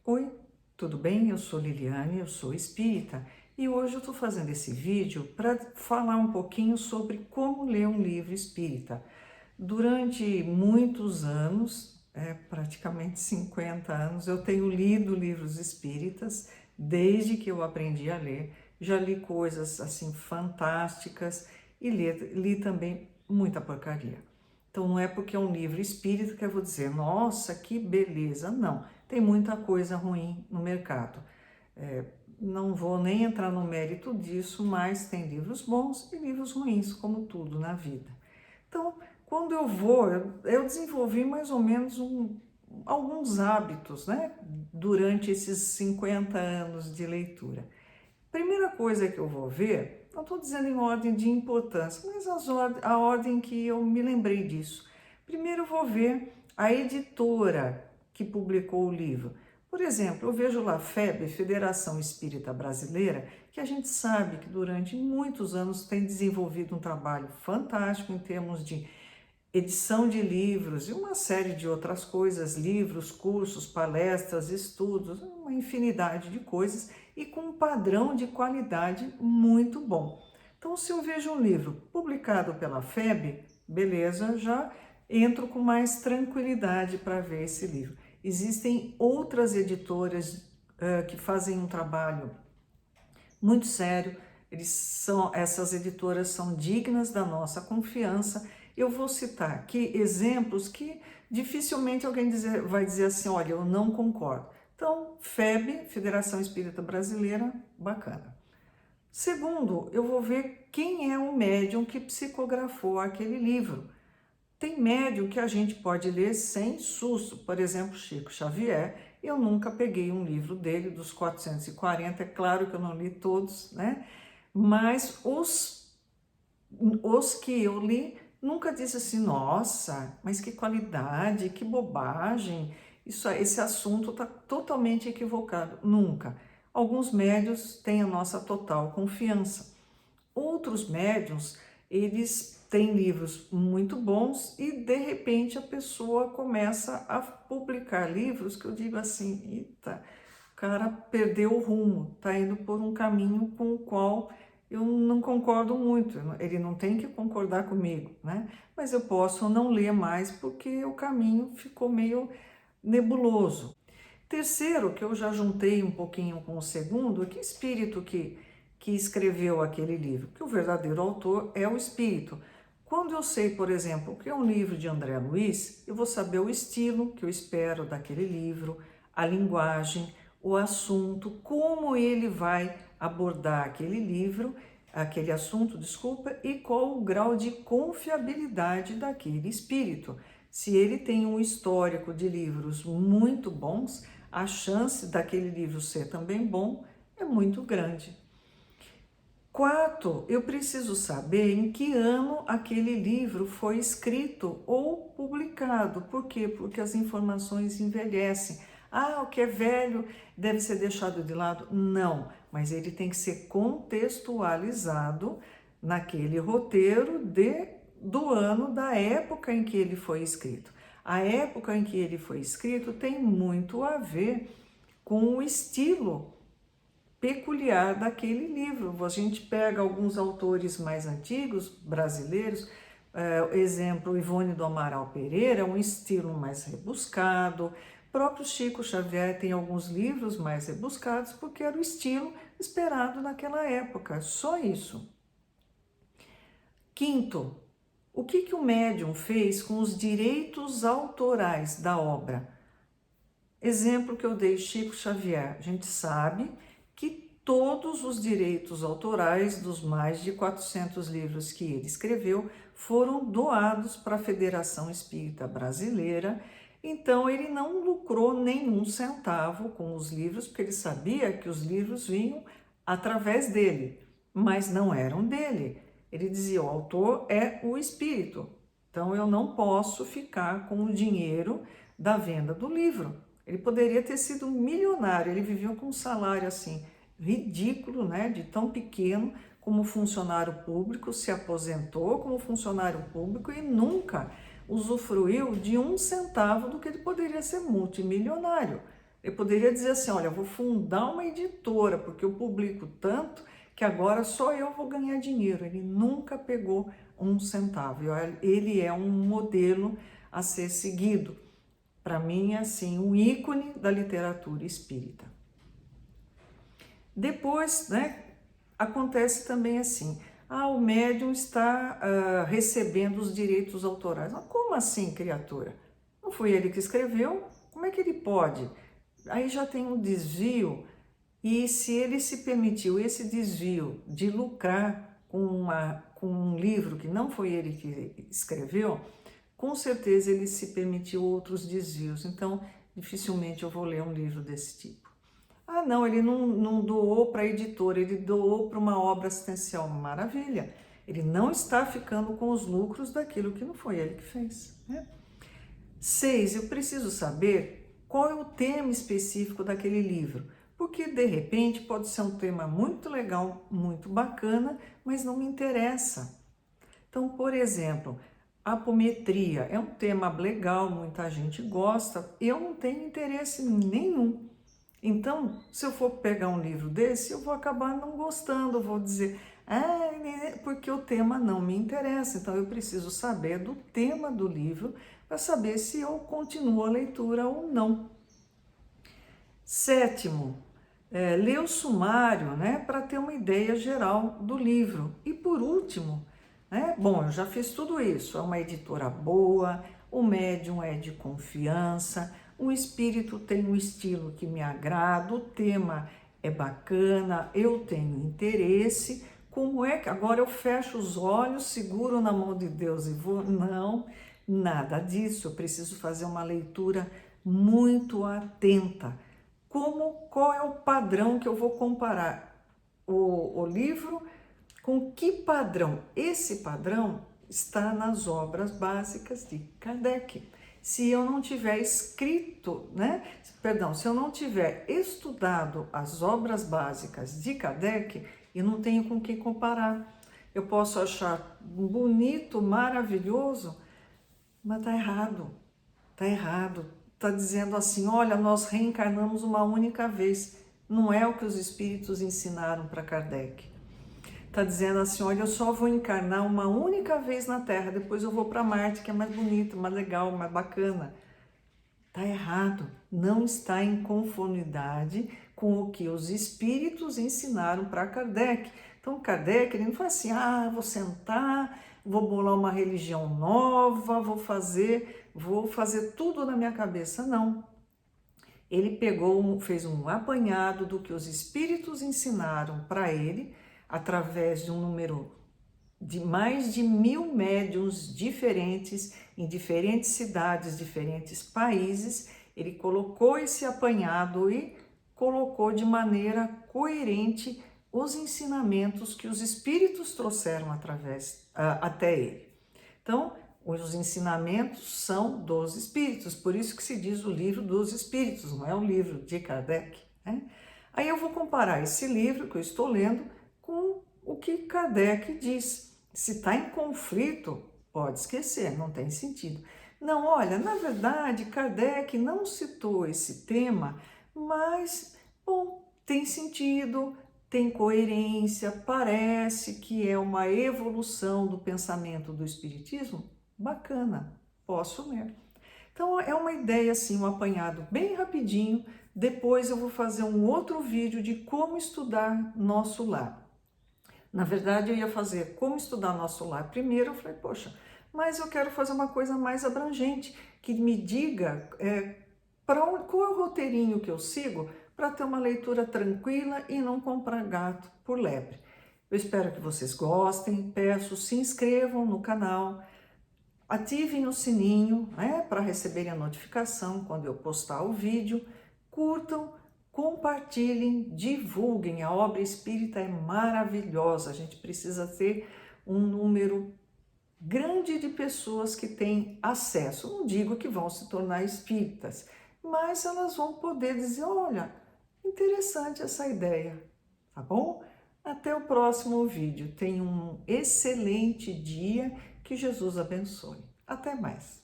Oi, tudo bem? Eu sou Liliane, eu sou espírita e hoje eu estou fazendo esse vídeo para falar um pouquinho sobre como ler um livro espírita. Durante muitos anos, praticamente 50 anos, eu tenho lido livros espíritas desde que eu aprendi a ler. Já li coisas assim fantásticas e li também muita porcaria. Então não é porque é um livro espírita que eu vou dizer, nossa, que beleza. Não, tem muita coisa ruim no mercado. É, não vou nem entrar no mérito disso, mas tem livros bons e livros ruins, como tudo na vida. Então, quando eu desenvolvi mais ou menos alguns hábitos, né, durante esses 50 anos de leitura. Primeira coisa que eu vou ver, não estou dizendo em ordem de importância, mas a ordem que eu me lembrei disso. Primeiro eu vou ver a editora que publicou o livro. Por exemplo, eu vejo lá a FEB, Federação Espírita Brasileira, que a gente sabe que durante muitos anos tem desenvolvido um trabalho fantástico em termos de edição de livros e uma série de outras coisas, livros, cursos, palestras, estudos, uma infinidade de coisas e com um padrão de qualidade muito bom. Então, se eu vejo um livro publicado pela FEB, beleza, já entro com mais tranquilidade para ver esse livro. Existem outras editoras que fazem um trabalho muito sério. Essas editoras são dignas da nossa confiança. Eu vou citar aqui exemplos que dificilmente alguém vai dizer assim, olha, eu não concordo. Então, FEB, Federação Espírita Brasileira, bacana. Segundo, eu vou ver quem é o médium que psicografou aquele livro. Tem médium que a gente pode ler sem susto, por exemplo, Chico Xavier. Eu nunca peguei um livro dele, dos 440, é claro que eu não li todos, né? Mas os que eu li, nunca disse assim, nossa, mas que qualidade, que bobagem, esse assunto está totalmente equivocado. Nunca. Alguns médiuns têm a nossa total confiança. Outros médiuns, eles têm livros muito bons e de repente a pessoa começa a publicar livros que eu digo assim, eita, o cara perdeu o rumo, está indo por um caminho com o qual eu não concordo muito, ele não tem que concordar comigo, né? Mas eu posso não ler mais porque o caminho ficou meio nebuloso. Terceiro, que eu já juntei um pouquinho com o segundo, que espírito que escreveu aquele livro? Que o verdadeiro autor é o espírito. Quando eu sei, por exemplo, que é um livro de André Luiz, eu vou saber o estilo que eu espero daquele livro, a linguagem, o assunto, como ele vai abordar aquele livro, aquele assunto, desculpa, e qual o grau de confiabilidade daquele espírito. Se ele tem um histórico de livros muito bons, a chance daquele livro ser também bom é muito grande. Quarto, eu preciso saber em que ano aquele livro foi escrito ou publicado. Por quê? Porque as informações envelhecem. Ah, o que é velho deve ser deixado de lado? Não, mas ele tem que ser contextualizado naquele roteiro do ano, da época em que ele foi escrito. A época em que ele foi escrito tem muito a ver com o estilo peculiar daquele livro. A gente pega alguns autores mais antigos, brasileiros, exemplo, Ivone do Amaral Pereira, um estilo mais rebuscado. O próprio Chico Xavier tem alguns livros mais rebuscados, porque era o estilo esperado naquela época, só isso. Quinto, o que o médium fez com os direitos autorais da obra? Exemplo que eu dei, Chico Xavier. A gente sabe que todos os direitos autorais dos mais de 400 livros que ele escreveu foram doados para a Federação Espírita Brasileira. Então, ele não lucrou nenhum centavo com os livros, porque ele sabia que os livros vinham através dele, mas não eram dele. Ele dizia, o autor é o espírito, então eu não posso ficar com o dinheiro da venda do livro. Ele poderia ter sido milionário, ele vivia com um salário assim ridículo, né, de tão pequeno, como funcionário público, se aposentou como funcionário público e nunca usufruiu de um centavo do que ele poderia ser multimilionário. Ele poderia dizer assim, olha, eu vou fundar uma editora, porque eu publico tanto que agora só eu vou ganhar dinheiro. Ele nunca pegou um centavo. Ele é um modelo a ser seguido. Para mim, é assim, um ícone da literatura espírita. Depois, né, acontece também assim, o médium está recebendo os direitos autorais. Mas como assim, criatura? Não foi ele que escreveu? Como é que ele pode? Aí já tem um desvio, e se ele se permitiu esse desvio de lucrar com um livro que não foi ele que escreveu, com certeza ele se permitiu outros desvios. Então, dificilmente eu vou ler um livro desse tipo. Não, ele não doou para a editora, ele doou para uma obra assistencial. Maravilha! Ele não está ficando com os lucros daquilo que não foi ele que fez, né? 6, eu preciso saber qual é o tema específico daquele livro, porque de repente pode ser um tema muito legal, muito bacana, mas não me interessa. Então, por exemplo, apometria é um tema legal, muita gente gosta, eu não tenho interesse nenhum. Então, se eu for pegar um livro desse, eu vou acabar não gostando, vou dizer, porque o tema não me interessa. Então, eu preciso saber do tema do livro para saber se eu continuo a leitura ou não. 7º, ler o sumário, né, para ter uma ideia geral do livro. E por último, né, bom, eu já fiz tudo isso, é uma editora boa, o médium é de confiança, o espírito tem um estilo que me agrada, o tema é bacana, eu tenho interesse. Como é que agora eu fecho os olhos, seguro na mão de Deus e vou? Não, nada disso. Eu preciso fazer uma leitura muito atenta. Qual é o padrão que eu vou comparar o livro com que padrão? Esse padrão está nas obras básicas de Kardec. Se eu não tiver escrito, né? Perdão, se eu não tiver estudado as obras básicas de Kardec, eu não tenho com que comparar. Eu posso achar bonito, maravilhoso, mas está errado. Está errado. Está dizendo assim, olha, nós reencarnamos uma única vez. Não é o que os espíritos ensinaram para Kardec. Está dizendo assim, olha, eu só vou encarnar uma única vez na Terra, depois eu vou para Marte, que é mais bonito, mais legal, mais bacana. Está errado, não está em conformidade com o que os espíritos ensinaram para Kardec. Então, Kardec, ele não fala assim, vou sentar, vou bolar uma religião nova, vou fazer tudo na minha cabeça. Não. Ele fez um apanhado do que os espíritos ensinaram para ele, através de um número de mais de 1000 médiuns diferentes, em diferentes cidades, diferentes países. Ele colocou esse apanhado e colocou de maneira coerente os ensinamentos que os espíritos trouxeram até ele. Então, os ensinamentos são dos espíritos, por isso que se diz o livro dos espíritos, não é o livro de Kardec, né? Aí eu vou comparar esse livro que eu estou lendo com o que Kardec diz. Se está em conflito, pode esquecer, não tem sentido. Não, olha, na verdade, Kardec não citou esse tema, mas, bom, tem sentido, tem coerência, parece que é uma evolução do pensamento do Espiritismo. Bacana, posso ler. Então, é uma ideia assim, um apanhado bem rapidinho. Depois eu vou fazer um outro vídeo de como estudar nosso lar. Na verdade, eu ia fazer como estudar nosso lar primeiro. Eu falei, poxa, mas eu quero fazer uma coisa mais abrangente, que me diga qual é o roteirinho que eu sigo para ter uma leitura tranquila e não comprar gato por lebre. Eu espero que vocês gostem, peço, se inscrevam no canal, ativem o sininho, né, para receberem a notificação quando eu postar o vídeo, curtam, compartilhem, divulguem. A obra espírita é maravilhosa, a gente precisa ter um número grande de pessoas que têm acesso. Não digo que vão se tornar espíritas, mas elas vão poder dizer, olha, interessante essa ideia, tá bom? Até o próximo vídeo. Tenha um excelente dia, que Jesus abençoe. Até mais.